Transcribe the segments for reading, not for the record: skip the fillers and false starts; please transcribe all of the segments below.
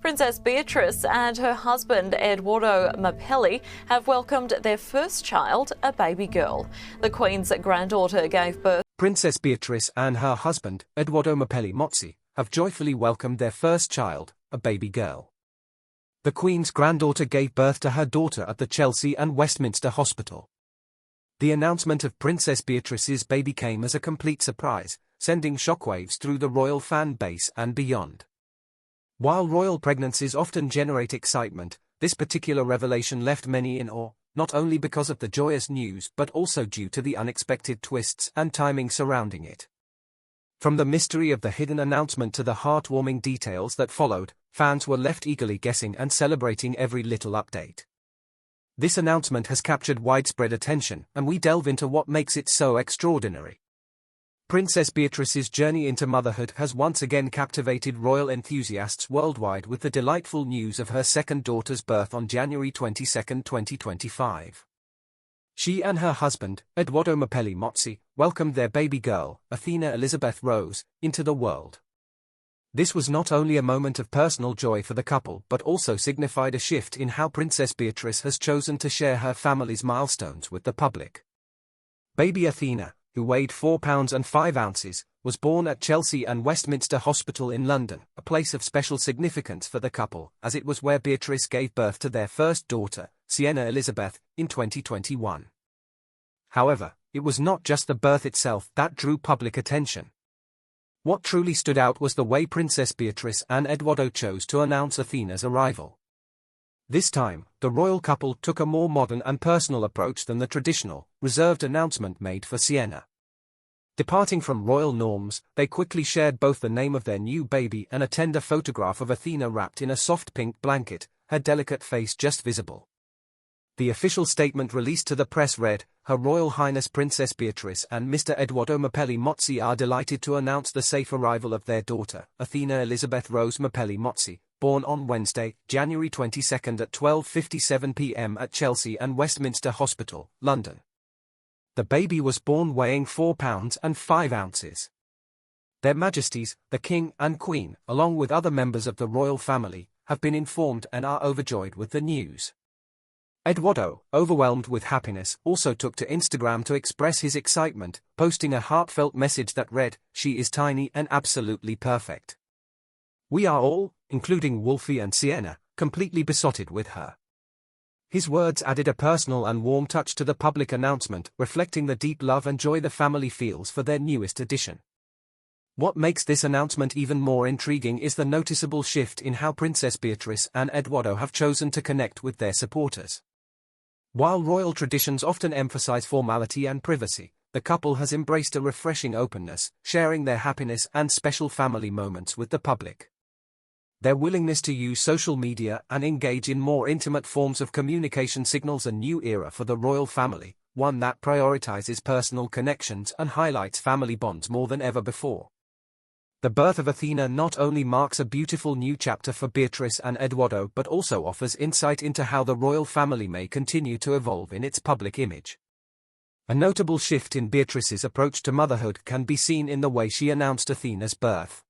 Princess Beatrice and her husband Edoardo Mapelli have welcomed their first child, a baby girl. The Queen's granddaughter gave birth. Princess Beatrice and her husband, Edoardo Mapelli Mozzi, have joyfully welcomed their first child, a baby girl. The Queen's granddaughter gave birth to her daughter at the Chelsea and Westminster Hospital. The announcement of Princess Beatrice's baby came as a complete surprise, sending shockwaves through the royal fan base and beyond. While royal pregnancies often generate excitement, this particular revelation left many in awe, not only because of the joyous news but also due to the unexpected twists and timing surrounding it. From the mystery of the hidden announcement to the heartwarming details that followed, fans were left eagerly guessing and celebrating every little update. This announcement has captured widespread attention, and we delve into what makes it so extraordinary. Princess Beatrice's journey into motherhood has once again captivated royal enthusiasts worldwide with the delightful news of her second daughter's birth on January 22, 2025. She and her husband, Edoardo Mapelli Mozzi, welcomed their baby girl, Athena Elizabeth Rose, into the world. This was not only a moment of personal joy for the couple but also signified a shift in how Princess Beatrice has chosen to share her family's milestones with the public. Baby Athena, who weighed 4 pounds and 5 ounces, was born at Chelsea and Westminster Hospital in London, a place of special significance for the couple, as it was where Beatrice gave birth to their first daughter, Sienna Elizabeth, in 2021. However, it was not just the birth itself that drew public attention. What truly stood out was the way Princess Beatrice and Edoardo chose to announce Athena's arrival. This time, the royal couple took a more modern and personal approach than the traditional, reserved announcement made for Sienna. Departing from royal norms, they quickly shared both the name of their new baby and a tender photograph of Athena wrapped in a soft pink blanket, her delicate face just visible. The official statement released to the press read, "Her Royal Highness Princess Beatrice and Mr. Edoardo Mapelli Mozzi are delighted to announce the safe arrival of their daughter, Athena Elizabeth Rose Mapelli Mozzi, born on Wednesday, January 22 at 12:57 p.m. at Chelsea and Westminster Hospital, London. The baby was born weighing 4 pounds and 5 ounces. Their Majesties, the King and Queen, along with other members of the royal family, have been informed and are overjoyed with the news." Edoardo, overwhelmed with happiness, also took to Instagram to express his excitement, posting a heartfelt message that read, "She is tiny and absolutely perfect. We are all, including Wolfie and Sienna, completely besotted with her." His words added a personal and warm touch to the public announcement, reflecting the deep love and joy the family feels for their newest addition. What makes this announcement even more intriguing is the noticeable shift in how Princess Beatrice and Edoardo have chosen to connect with their supporters. While royal traditions often emphasize formality and privacy, the couple has embraced a refreshing openness, sharing their happiness and special family moments with the public. Their willingness to use social media and engage in more intimate forms of communication signals a new era for the royal family, one that prioritizes personal connections and highlights family bonds more than ever before. The birth of Athena not only marks a beautiful new chapter for Beatrice and Edoardo but also offers insight into how the royal family may continue to evolve in its public image. A notable shift in Beatrice's approach to motherhood can be seen in the way she announced Athena's birth.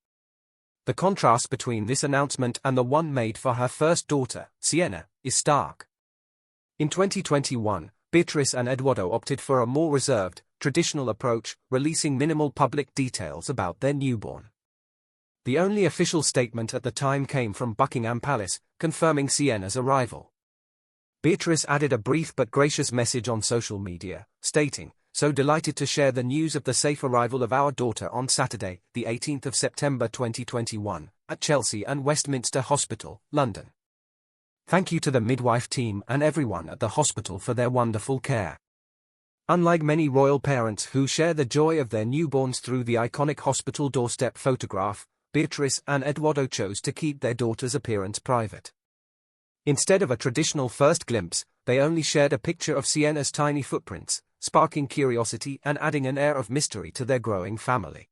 The contrast between this announcement and the one made for her first daughter, Sienna, is stark. In 2021, Beatrice and Edoardo opted for a more reserved, traditional approach, releasing minimal public details about their newborn. The only official statement at the time came from Buckingham Palace, confirming Sienna's arrival. Beatrice added a brief but gracious message on social media, stating, "So delighted to share the news of the safe arrival of our daughter on Saturday, the 18th of September 2021, at Chelsea and Westminster Hospital, London. Thank you to the midwife team and everyone at the hospital for their wonderful care." Unlike many royal parents who share the joy of their newborns through the iconic hospital doorstep photograph, Beatrice and Edoardo chose to keep their daughter's appearance private. Instead of a traditional first glimpse, they only shared a picture of Sienna's tiny footprints, sparking curiosity and adding an air of mystery to their growing family.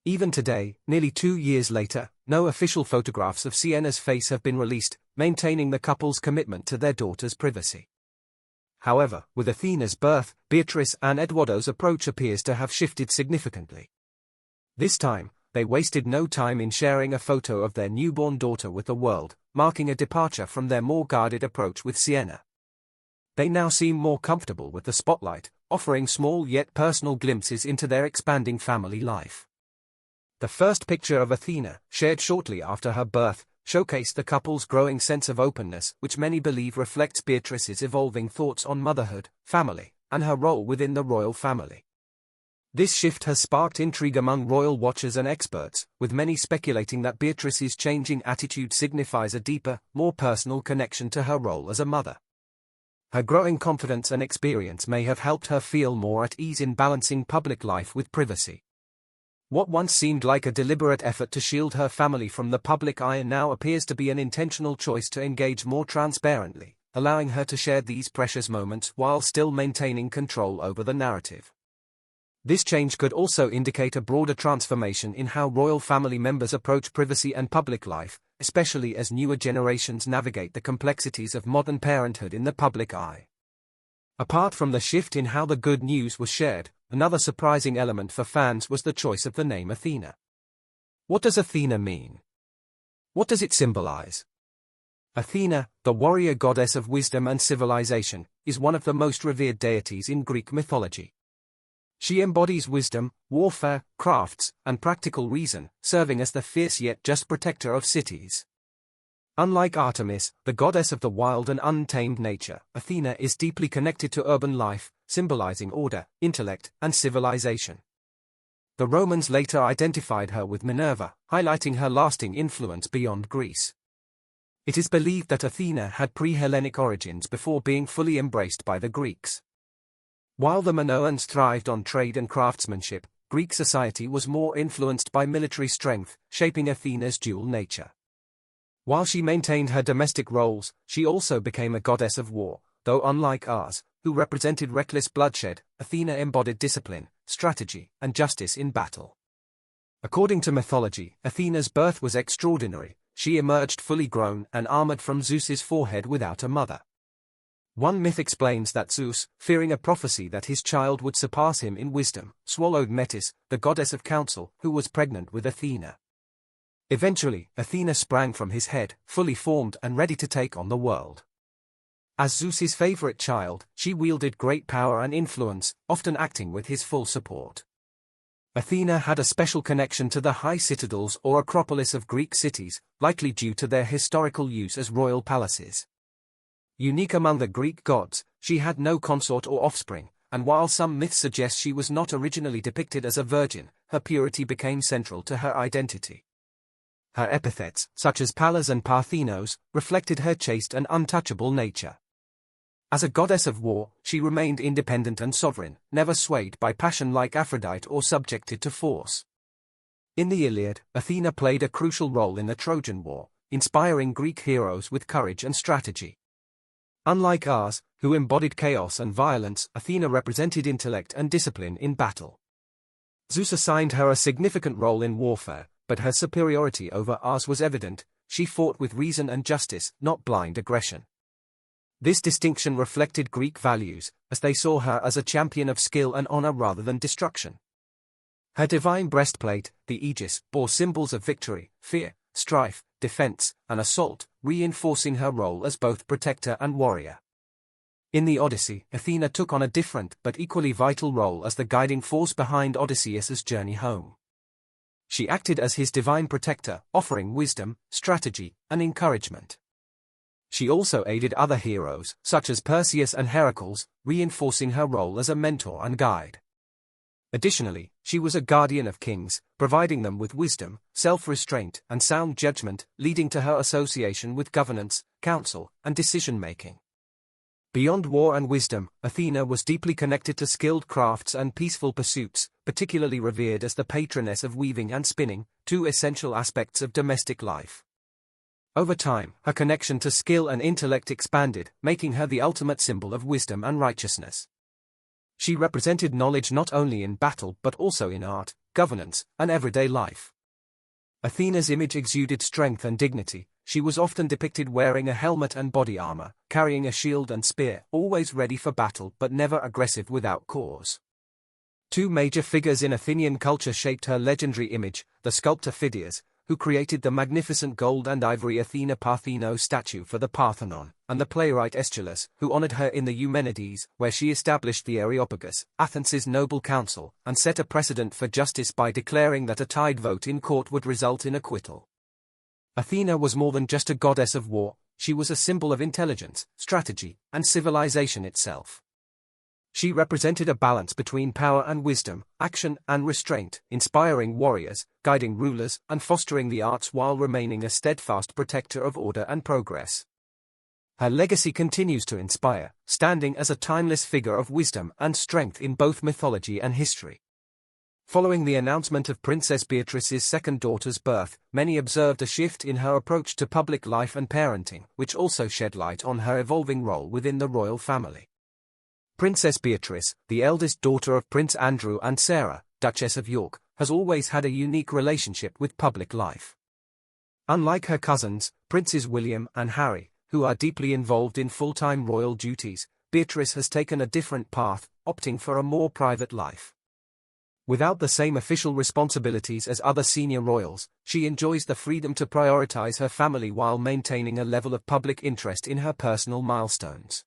Even today, nearly 2 years later, no official photographs of Sienna's face have been released, maintaining the couple's commitment to their daughter's privacy. However, with Athena's birth, Beatrice and Edoardo's approach appears to have shifted significantly. This time, they wasted no time in sharing a photo of their newborn daughter with the world, marking a departure from their more guarded approach with Sienna. They now seem more comfortable with the spotlight, offering small yet personal glimpses into their expanding family life. The first picture of Athena, shared shortly after her birth, showcased the couple's growing sense of openness, which many believe reflects Beatrice's evolving thoughts on motherhood, family, and her role within the royal family. This shift has sparked intrigue among royal watchers and experts, with many speculating that Beatrice's changing attitude signifies a deeper, more personal connection to her role as a mother. Her growing confidence and experience may have helped her feel more at ease in balancing public life with privacy. What once seemed like a deliberate effort to shield her family from the public eye now appears to be an intentional choice to engage more transparently, allowing her to share these precious moments while still maintaining control over the narrative. This change could also indicate a broader transformation in how royal family members approach privacy and public life, especially as newer generations navigate the complexities of modern parenthood in the public eye. Apart from the shift in how the good news was shared, another surprising element for fans was the choice of the name Athena. What does Athena mean? What does it symbolize? Athena, the warrior goddess of wisdom and civilization, is one of the most revered deities in Greek mythology. She embodies wisdom, warfare, crafts, and practical reason, serving as the fierce yet just protector of cities. Unlike Artemis, the goddess of the wild and untamed nature, Athena is deeply connected to urban life, symbolizing order, intellect, and civilization. The Romans later identified her with Minerva, highlighting her lasting influence beyond Greece. It is believed that Athena had pre-Hellenic origins before being fully embraced by the Greeks. While the Minoans thrived on trade and craftsmanship, Greek society was more influenced by military strength, shaping Athena's dual nature. While she maintained her domestic roles, she also became a goddess of war, though unlike Ars, who represented reckless bloodshed, Athena embodied discipline, strategy, and justice in battle. According to mythology, Athena's birth was extraordinary. She emerged fully grown and armored from Zeus's forehead without a mother. One myth explains that Zeus, fearing a prophecy that his child would surpass him in wisdom, swallowed Metis, the goddess of counsel, who was pregnant with Athena. Eventually, Athena sprang from his head, fully formed and ready to take on the world. As Zeus's favorite child, she wielded great power and influence, often acting with his full support. Athena had a special connection to the high citadels or acropolis of Greek cities, likely due to their historical use as royal palaces. Unique among the Greek gods, she had no consort or offspring, and while some myths suggest she was not originally depicted as a virgin, her purity became central to her identity. Her epithets, such as Pallas and Parthenos, reflected her chaste and untouchable nature. As a goddess of war, she remained independent and sovereign, never swayed by passion like Aphrodite or subjected to force. In the Iliad, Athena played a crucial role in the Trojan War, inspiring Greek heroes with courage and strategy. Unlike Ars, who embodied chaos and violence, Athena represented intellect and discipline in battle. Zeus assigned her a significant role in warfare, but her superiority over Ars was evident. She fought with reason and justice, not blind aggression. This distinction reflected Greek values, as they saw her as a champion of skill and honor rather than destruction. Her divine breastplate, the aegis, bore symbols of victory, fear, strife, defense, and assault, reinforcing her role as both protector and warrior. In the Odyssey, Athena took on a different but equally vital role as the guiding force behind Odysseus's journey home. She acted as his divine protector, offering wisdom, strategy, and encouragement. She also aided other heroes, such as Perseus and Heracles, reinforcing her role as a mentor and guide. Additionally, she was a guardian of kings, providing them with wisdom, self-restraint, and sound judgment, leading to her association with governance, counsel, and decision-making. Beyond war and wisdom, Athena was deeply connected to skilled crafts and peaceful pursuits, particularly revered as the patroness of weaving and spinning, two essential aspects of domestic life. Over time, her connection to skill and intellect expanded, making her the ultimate symbol of wisdom and righteousness. She represented knowledge not only in battle but also in art, governance, and everyday life. Athena's image exuded strength and dignity. She was often depicted wearing a helmet and body armor, carrying a shield and spear, always ready for battle but never aggressive without cause. Two major figures in Athenian culture shaped her legendary image: the sculptor Phidias, who created the magnificent gold and ivory Athena Partheno statue for the Parthenon, and the playwright Aeschylus, who honored her in the Eumenides, where she established the Areopagus, Athens' noble council, and set a precedent for justice by declaring that a tied vote in court would result in acquittal. Athena was more than just a goddess of war; she was a symbol of intelligence, strategy, and civilization itself. She represented a balance between power and wisdom, action and restraint, inspiring warriors, guiding rulers, and fostering the arts while remaining a steadfast protector of order and progress. Her legacy continues to inspire, standing as a timeless figure of wisdom and strength in both mythology and history. Following the announcement of Princess Beatrice's second daughter's birth, many observed a shift in her approach to public life and parenting, which also shed light on her evolving role within the royal family. Princess Beatrice, the eldest daughter of Prince Andrew and Sarah, Duchess of York, has always had a unique relationship with public life. Unlike her cousins, Princes William and Harry, who are deeply involved in full-time royal duties, Beatrice has taken a different path, opting for a more private life. Without the same official responsibilities as other senior royals, she enjoys the freedom to prioritize her family while maintaining a level of public interest in her personal milestones.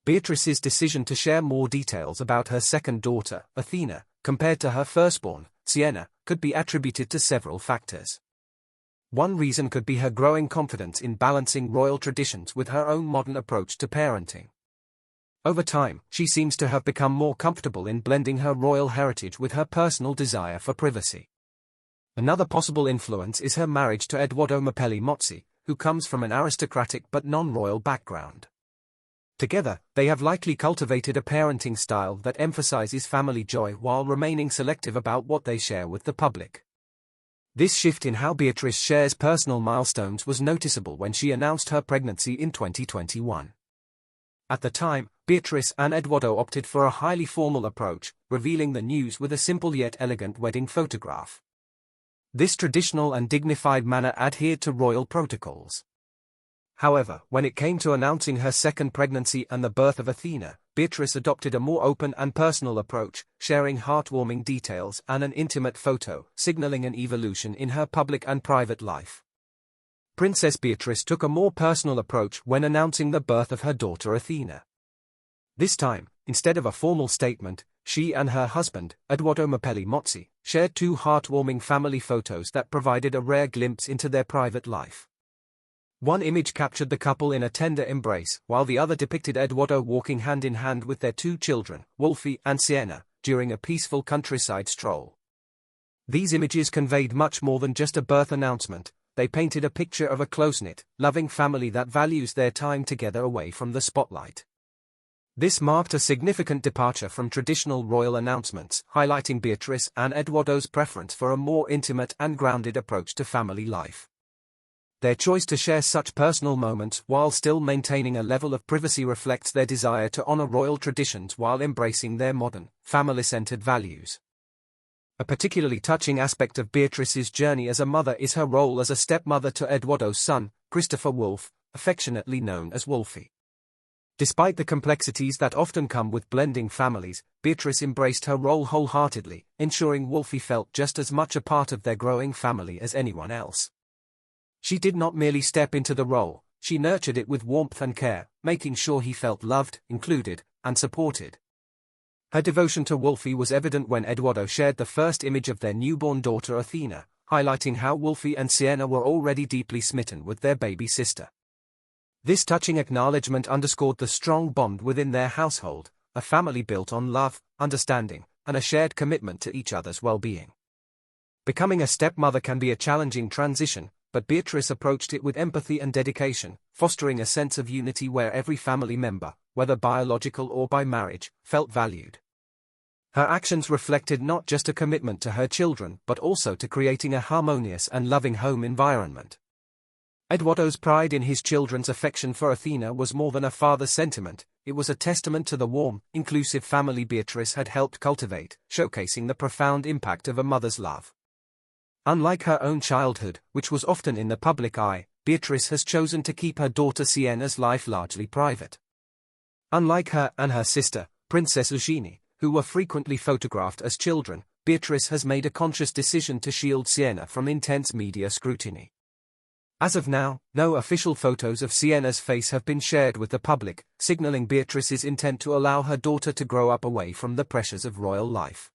Beatrice's decision to share more details about her second daughter, Athena, compared to her firstborn, Sienna, could be attributed to several factors. One reason could be her growing confidence in balancing royal traditions with her own modern approach to parenting. Over time, she seems to have become more comfortable in blending her royal heritage with her personal desire for privacy. Another possible influence is her marriage to Edoardo Mapelli Mozzi, who comes from an aristocratic but non-royal background. Together, they have likely cultivated a parenting style that emphasizes family joy while remaining selective about what they share with the public. This shift in how Beatrice shares personal milestones was noticeable when she announced her pregnancy in 2021. At the time, Beatrice and Edoardo opted for a highly formal approach, revealing the news with a simple yet elegant wedding photograph. This traditional and dignified manner adhered to royal protocols. However, when it came to announcing her second pregnancy and the birth of Athena, Beatrice adopted a more open and personal approach, sharing heartwarming details and an intimate photo, signaling an evolution in her public and private life. Princess Beatrice took a more personal approach when announcing the birth of her daughter Athena. This time, instead of a formal statement, she and her husband, Edoardo Mapelli Mozzi, shared two heartwarming family photos that provided a rare glimpse into their private life. One image captured the couple in a tender embrace, while the other depicted Edoardo walking hand in hand with their two children, Wolfie and Sienna, during a peaceful countryside stroll. These images conveyed much more than just a birth announcement. They painted a picture of a close-knit, loving family that values their time together away from the spotlight. This marked a significant departure from traditional royal announcements, highlighting Beatrice and Edoardo's preference for a more intimate and grounded approach to family life. Their choice to share such personal moments while still maintaining a level of privacy reflects their desire to honor royal traditions while embracing their modern, family-centered values. A particularly touching aspect of Beatrice's journey as a mother is her role as a stepmother to Edoardo's son, Christopher Wolfe, affectionately known as Wolfie. Despite the complexities that often come with blending families, Beatrice embraced her role wholeheartedly, ensuring Wolfie felt just as much a part of their growing family as anyone else. She did not merely step into the role, she nurtured it with warmth and care, making sure he felt loved, included, and supported. Her devotion to Wolfie was evident when Edoardo shared the first image of their newborn daughter Athena, highlighting how Wolfie and Sienna were already deeply smitten with their baby sister. This touching acknowledgement underscored the strong bond within their household, a family built on love, understanding, and a shared commitment to each other's well-being. Becoming a stepmother can be a challenging transition, but Beatrice approached it with empathy and dedication, fostering a sense of unity where every family member, whether biological or by marriage, felt valued. Her actions reflected not just a commitment to her children but also to creating a harmonious and loving home environment. Edoardo's pride in his children's affection for Athena was more than a father's sentiment, it was a testament to the warm, inclusive family Beatrice had helped cultivate, showcasing the profound impact of a mother's love. Unlike her own childhood, which was often in the public eye, Beatrice has chosen to keep her daughter Sienna's life largely private. Unlike her and her sister, Princess Eugenie, who were frequently photographed as children, Beatrice has made a conscious decision to shield Sienna from intense media scrutiny. As of now, no official photos of Sienna's face have been shared with the public, signaling Beatrice's intent to allow her daughter to grow up away from the pressures of royal life.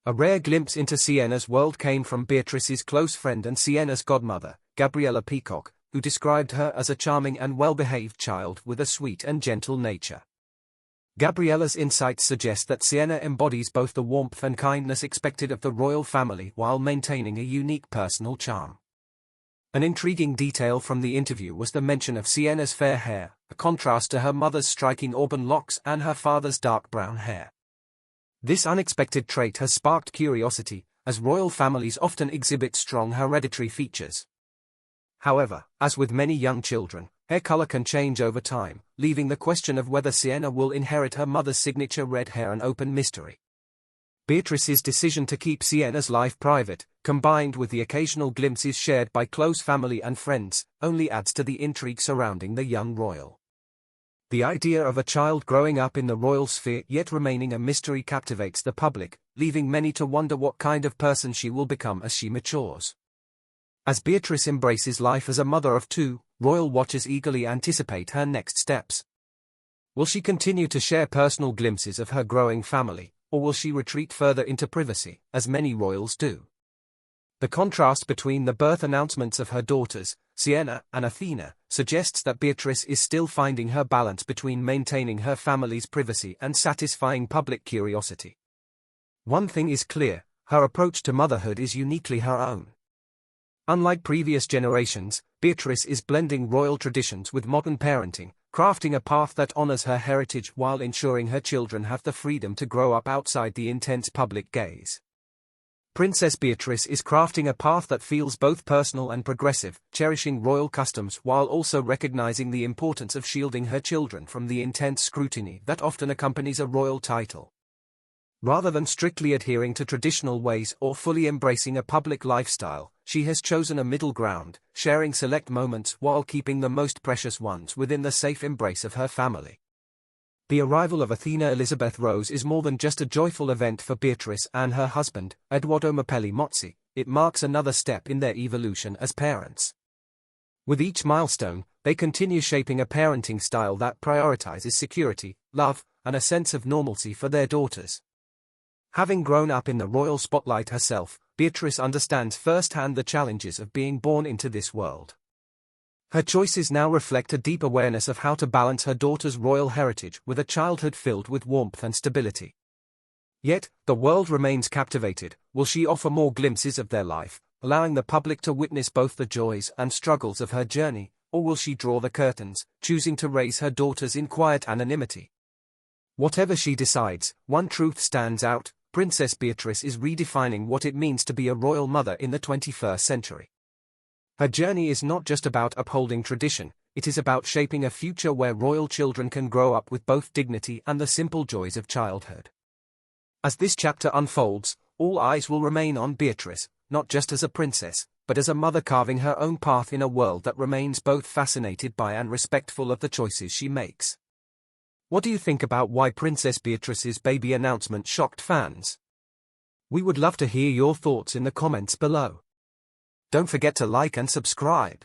A rare glimpse into Sienna's world came from Beatrice's close friend and Sienna's godmother, Gabriella Peacock, who described her as a charming and well-behaved child with a sweet and gentle nature. Gabriella's insights suggest that Sienna embodies both the warmth and kindness expected of the royal family while maintaining a unique personal charm. An intriguing detail from the interview was the mention of Sienna's fair hair, a contrast to her mother's striking auburn locks and her father's dark brown hair. This unexpected trait has sparked curiosity, as royal families often exhibit strong hereditary features. However, as with many young children, hair color can change over time, leaving the question of whether Sienna will inherit her mother's signature red hair an open mystery. Beatrice's decision to keep Sienna's life private, combined with the occasional glimpses shared by close family and friends, only adds to the intrigue surrounding the young royal. The idea of a child growing up in the royal sphere yet remaining a mystery captivates the public, leaving many to wonder what kind of person she will become as she matures. As Beatrice embraces life as a mother of two, royal watchers eagerly anticipate her next steps. Will she continue to share personal glimpses of her growing family, or will she retreat further into privacy, as many royals do? The contrast between the birth announcements of her daughters, Sienna and Athena, suggests that Beatrice is still finding her balance between maintaining her family's privacy and satisfying public curiosity. One thing is clear, her approach to motherhood is uniquely her own. Unlike previous generations, Beatrice is blending royal traditions with modern parenting, crafting a path that honors her heritage while ensuring her children have the freedom to grow up outside the intense public gaze. Princess Beatrice is crafting a path that feels both personal and progressive, cherishing royal customs while also recognizing the importance of shielding her children from the intense scrutiny that often accompanies a royal title. Rather than strictly adhering to traditional ways or fully embracing a public lifestyle, she has chosen a middle ground, sharing select moments while keeping the most precious ones within the safe embrace of her family. The arrival of Athena Elizabeth Rose is more than just a joyful event for Beatrice and her husband, Edoardo Mapelli Mozzi. It marks another step in their evolution as parents. With each milestone, they continue shaping a parenting style that prioritizes security, love, and a sense of normalcy for their daughters. Having grown up in the royal spotlight herself, Beatrice understands firsthand the challenges of being born into this world. Her choices now reflect a deep awareness of how to balance her daughter's royal heritage with a childhood filled with warmth and stability. Yet, the world remains captivated. Will she offer more glimpses of their life, allowing the public to witness both the joys and struggles of her journey, or will she draw the curtains, choosing to raise her daughters in quiet anonymity? Whatever she decides, one truth stands out: Princess Beatrice is redefining what it means to be a royal mother in the 21st century. Her journey is not just about upholding tradition, it is about shaping a future where royal children can grow up with both dignity and the simple joys of childhood. As this chapter unfolds, all eyes will remain on Beatrice, not just as a princess, but as a mother carving her own path in a world that remains both fascinated by and respectful of the choices she makes. What do you think about why Princess Beatrice's baby announcement shocked fans? We would love to hear your thoughts in the comments below. Don't forget to like and subscribe.